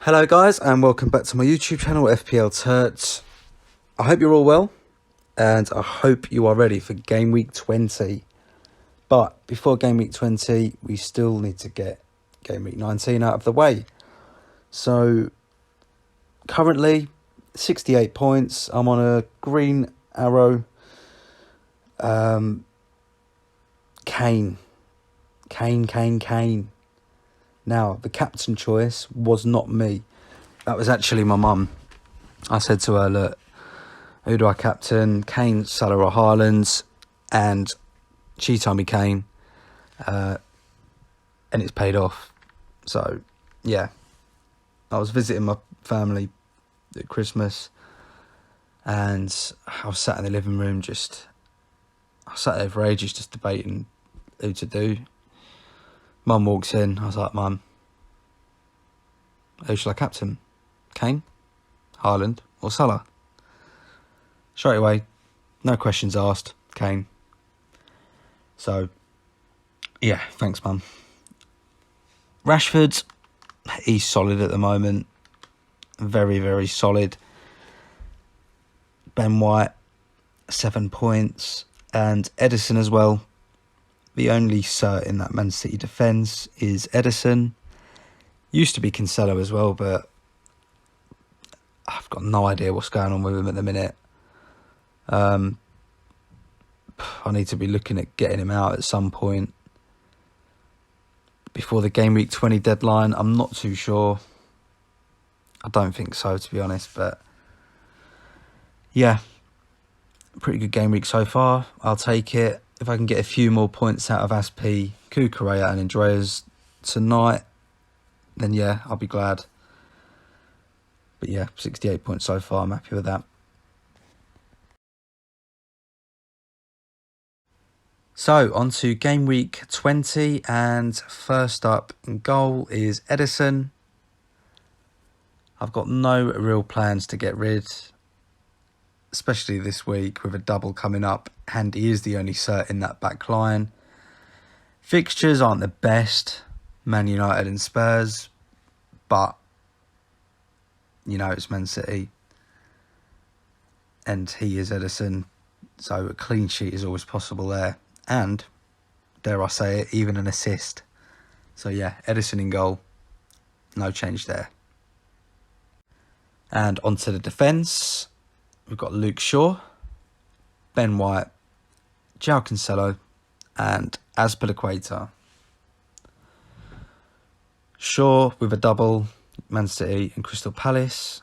Hello guys and welcome back to my YouTube channel FPL Turts. I hope you're all well and I hope you are ready for Game Week 20. But before Game Week 20 we still need to get Game Week 19 out of the way. So currently 68 points. I'm on a green arrow. Kane. Now, the captain choice was not me. That was actually my mum. I said to her, look, who do I captain? Kane, Salah or Haaland? And she told me Kane. And it's paid off. So, yeah. I was visiting my family at Christmas. And I was sat in the living room I sat there for ages just debating who to do. Mum walks in. I was like, Mum, who shall I captain? Kane, Haaland or Salah? Straight away, no questions asked, Kane. So, yeah, thanks, Mum. Rashford, he's solid at the moment. Very, very solid. Ben White, 7 points. And Edison as well. The only cert in that Man City defence is Edison. Used to be Cancelo as well, but I've got no idea what's going on with him at the minute. I need to be looking at getting him out at some point before the Game Week 20 deadline. I'm not too sure. I don't think so, to be honest, but yeah, pretty good game week so far. I'll take it. If I can get a few more points out of Aspi, Kukurea and Andreas tonight, then yeah, I'll be glad. But yeah, 68 points so far. I'm happy with that. So, on to Game Week 20. And first up in goal is Edison. I've got no real plans to get rid, especially this week with a double coming up, and he is the only cert in that back line. Fixtures aren't the best, Man United and Spurs, but, you know, it's Man City, and he is Edison, so a clean sheet is always possible there, and, dare I say it, even an assist. So yeah, Edison in goal, no change there. And onto the defence. We've got Luke Shaw, Ben White, João Cancelo, and Azpilicueta. Shaw with a double, Man City and Crystal Palace.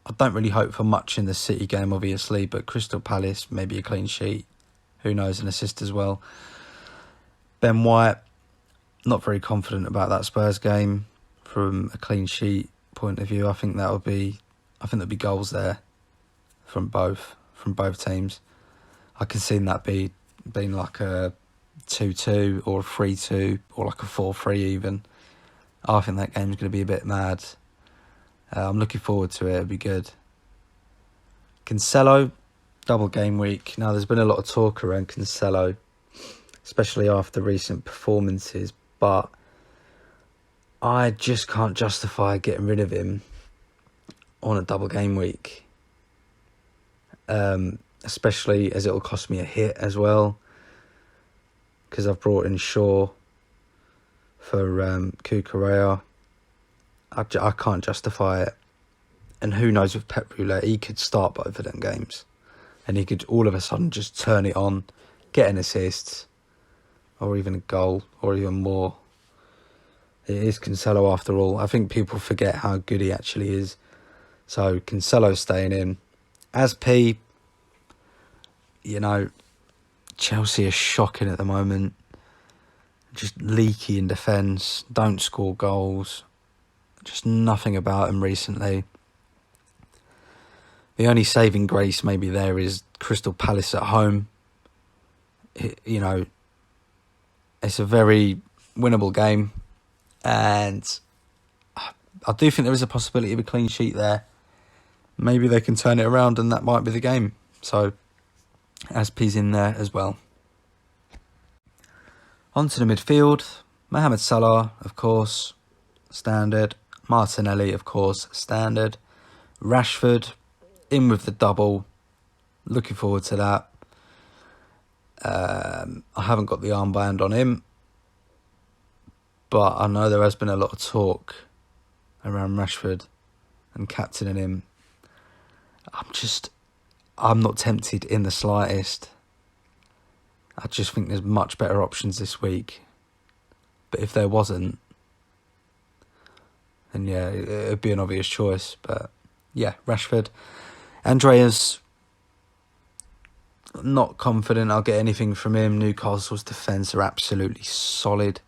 I don't really hope for much in the City game, obviously, but Crystal Palace, maybe a clean sheet. Who knows, an assist as well. Ben White, not very confident about that Spurs game from a clean sheet point of view. I think there'll be goals there. From both teams. I can see that being like a 2-2 or a 3-2 or like a 4-3 even. I think that game's going to be a bit mad. I'm looking forward to it. It'll be good. Cancelo, double game week. Now, there's been a lot of talk around Cancelo, especially after recent performances, but I just can't justify getting rid of him on a double game week. Especially as it'll cost me a hit as well, because I've brought in Shaw for Kukurea. I can't justify it, and who knows with Pep Roulette, he could start both of them games and he could all of a sudden just turn it on, get an assist or even a goal or even more. It is Cancelo after all. I think people forget how good he actually is. So Cancelo staying in. As P, you know, Chelsea are shocking at the moment. Just leaky in defence, don't score goals. Just nothing about them recently. The only saving grace maybe there is Crystal Palace at home. You know, it's a very winnable game. And I do think there is a possibility of a clean sheet there. Maybe they can turn it around and that might be the game. So, Aspie's in there as well. On to the midfield. Mohamed Salah, of course, standard. Martinelli, of course, standard. Rashford, in with the double. Looking forward to that. I haven't got the armband on him, but I know there has been a lot of talk around Rashford and captaining him. I'm not tempted in the slightest. I just think there's much better options this week. But if there wasn't, then yeah, it'd be an obvious choice. But yeah, Rashford. Andreas, not confident I'll get anything from him. Newcastle's defence are absolutely solid.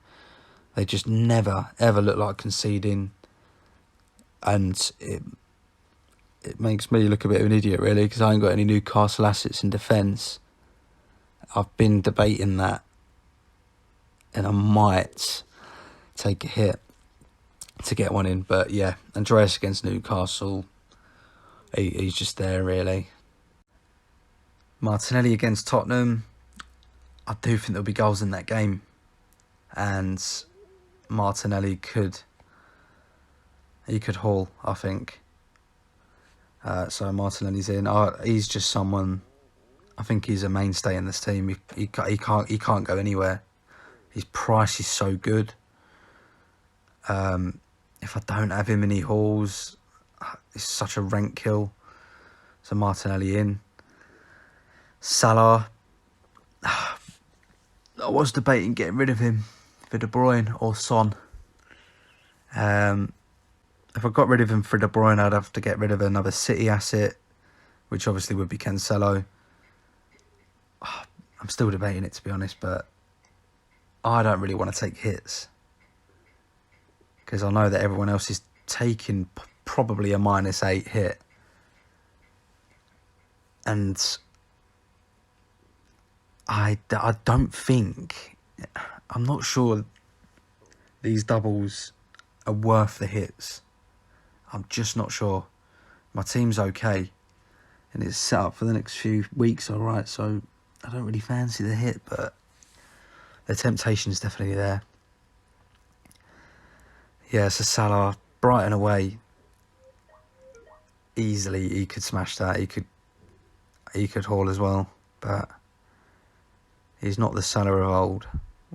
They just never, ever look like conceding. And it makes me look a bit of an idiot, really, because I ain't got any Newcastle assets in defence. I've been debating that, and I might take a hit to get one in. But yeah, Andreas against Newcastle, he's just there, really. Martinelli against Tottenham, I do think there'll be goals in that game, and Martinelli could haul, I think. So Martinelli's in. He's just someone. I think he's a mainstay in this team. He can't go anywhere. His price is so good. If I don't have him and he hauls, it's such a rank kill. So Martinelli in. Salah, I was debating getting rid of him for De Bruyne or Son. If I got rid of him for De Bruyne, I'd have to get rid of another City asset, which obviously would be Cancelo. I'm still debating it, to be honest, but I don't really want to take hits, because I know that everyone else is taking probably a -8 hit. And I don't think, I'm not sure these doubles are worth the hits. I'm just not sure. My team's okay, and it's set up for the next few weeks, alright, so I don't really fancy the hit, but the temptation's definitely there. Yeah, so Salah, Brighton away, easily he could smash that. He could haul as well, but he's not the Salah of old.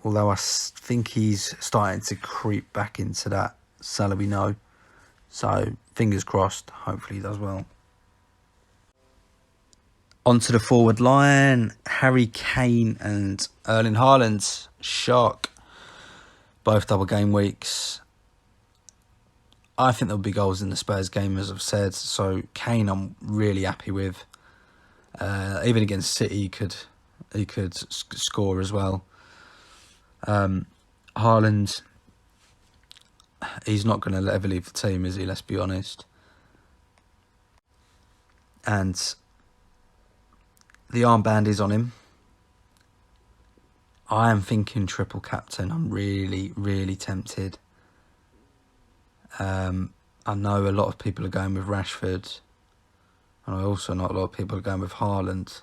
Although I think he's starting to creep back into that Salah we know. So fingers crossed, hopefully he does well. Onto the forward line, Harry Kane and Erling Haaland. Shock. Both double game weeks. I think there'll be goals in the Spurs game, as I've said. So Kane, I'm really happy with. Even against City, he could score as well. Haaland, he's not going to ever leave the team, is he? Let's be honest. And the armband is on him. I am thinking triple captain. I'm really, really tempted. I know a lot of people are going with Rashford, and I also know a lot of people are going with Haaland.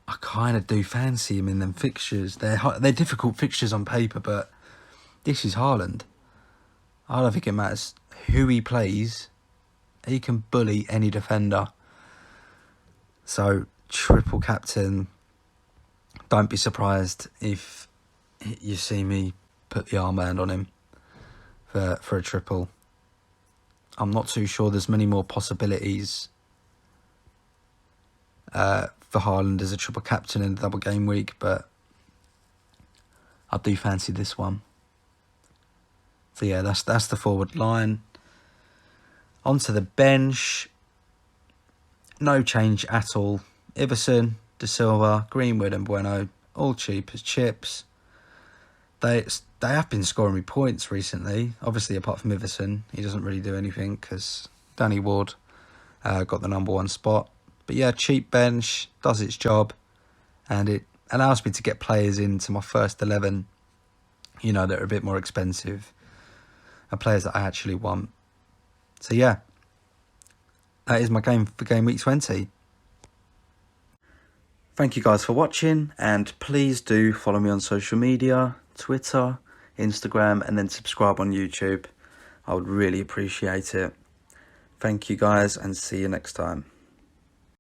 I kind of do fancy him in them fixtures. They're difficult fixtures on paper, but this is Haaland. I don't think it matters who he plays. He can bully any defender. So, triple captain. Don't be surprised if you see me put the armband on him for a triple. I'm not too sure there's many more possibilities for Haaland as a triple captain in the double game week, but I do fancy this one. So yeah, that's the forward line. Onto the bench. No change at all. Iverson, De Silva, Greenwood and Bueno, all cheap as chips. They have been scoring me points recently. Obviously, apart from Iverson, he doesn't really do anything because Danny Ward got the #1 spot. But yeah, cheap bench, does its job, and it allows me to get players into my first 11, that are a bit more expensive, and players that I actually want. So yeah, that is my game for Game Week 20. Thank you guys for watching, and please do follow me on social media, Twitter, Instagram, and then subscribe on YouTube. I would really appreciate it. Thank you guys, and see you next time.